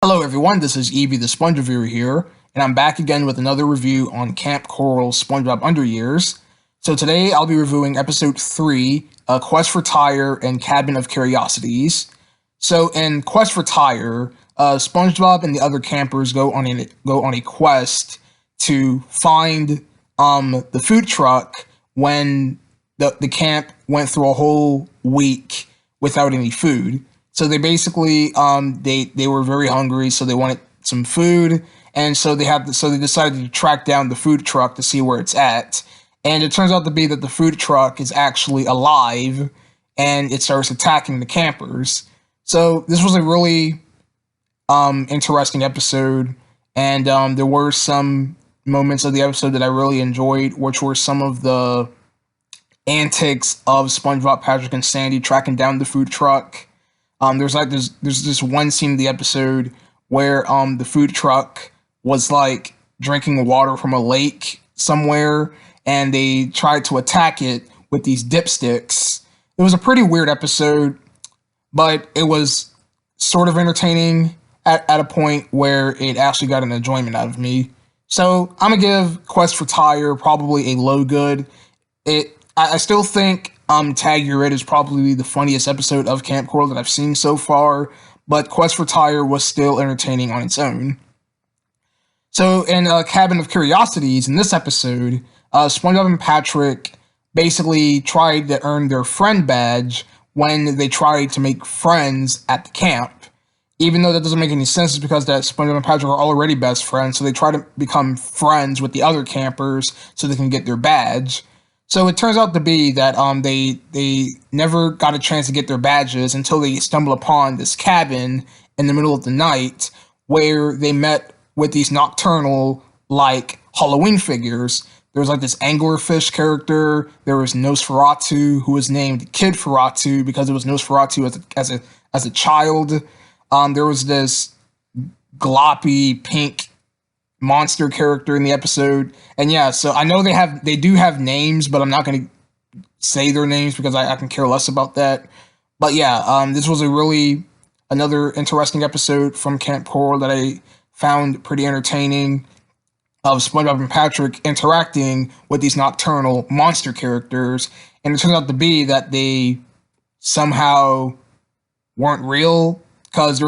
Hello everyone, this is Evie the Sponge Reviewer here, and I'm back again with another review on Kamp Koral's SpongeBob Under Years. So today I'll be reviewing Episode 3, Quest for Tyre and Cabin of Curiosities. So in Quest for Tyre, SpongeBob and the other campers go on a quest to find the food truck when the camp went through a whole week without any food. So they basically they were very hungry, so they wanted some food, and so they decided to track down the food truck to see where it's at. And it turns out to be that the food truck is actually alive, and it starts attacking the campers. So this was a really interesting episode, and there were some moments of the episode that I really enjoyed, which were some of the antics of SpongeBob, Patrick, and Sandy tracking down the food truck. There's this one scene in the episode where the food truck was like drinking water from a lake somewhere, and they tried to attack it with these dipsticks. It was a pretty weird episode, but it was sort of entertaining at a point where it actually got an enjoyment out of me. So I'm gonna give Quest for Tyre probably a low good. I still think Tag Your It is probably the funniest episode of Kamp Koral that I've seen so far, but Quest for Tyre was still entertaining on its own. So in Cabin of Curiosities, in this episode, SpongeBob and Patrick basically tried to earn their friend badge when they tried to make friends at the camp. Even though that doesn't make any sense, it's because that SpongeBob and Patrick are already best friends, so they try to become friends with the other campers so they can get their badge. So it turns out to be that they never got a chance to get their badges until they stumble upon this cabin in the middle of the night where they met with these nocturnal, like, Halloween figures. There was like this anglerfish character. There was Nosferatu, who was named Kid Feratu because it was Nosferatu as a child. There was this gloppy pink monster character in the episode, and yeah, so I know they do have names, but I'm not going to say their names because I can care less about that. But yeah, this was another interesting episode from Kamp Koral that I found pretty entertaining, of SpongeBob and Patrick interacting with these nocturnal monster characters, and it turns out to be that they somehow weren't real because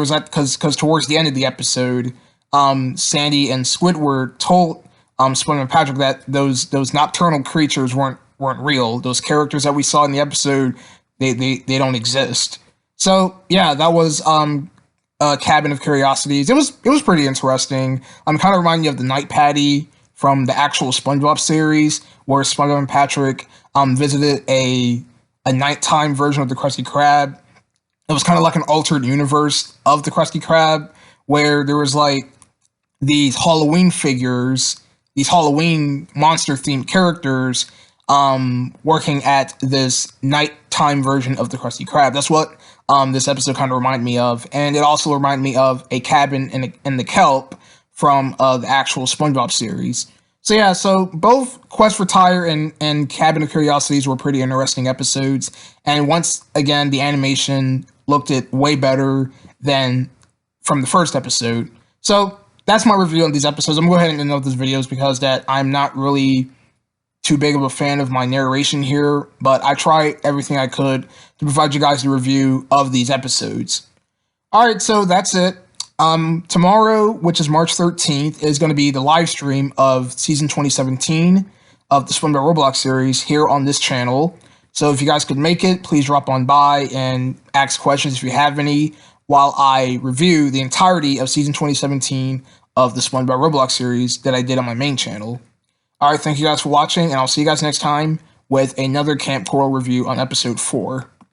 towards the end of the episode, Sandy and Squidward told SpongeBob and Patrick that those nocturnal creatures weren't real. Those characters that we saw in the episode, they don't exist. So yeah, that was Cabin of Curiosities. It was pretty interesting. Kind of reminding you of the Night Patty from the actual SpongeBob series, where SpongeBob and Patrick visited a nighttime version of the Krusty Krab. It was kind of like an altered universe of the Krusty Krab, where there was like these Halloween figures, these Halloween monster-themed characters, working at this nighttime version of the Krusty Krab. That's what this episode kind of reminded me of, and it also reminded me of a cabin in the kelp from the actual SpongeBob series. So yeah, so both Quest for Tyre and Cabin of Curiosities were pretty interesting episodes, and once again, the animation looked way better than from the first episode. So that's my review on these episodes. I'm going to go ahead and end up these videos because that I'm not really too big of a fan of my narration here, but I tried everything I could to provide you guys a review of these episodes. Alright, so that's it. Tomorrow, which is March 13th, is going to be the live stream of Season 2017 of the SpongeBob Roblox series here on this channel. So if you guys could make it, please drop on by and ask questions if you have any, while I review the entirety of Season 2017 of the SpongeBob Roblox series that I did on my main channel. Alright, thank you guys for watching, and I'll see you guys next time with another Kamp Koral review on Episode 4.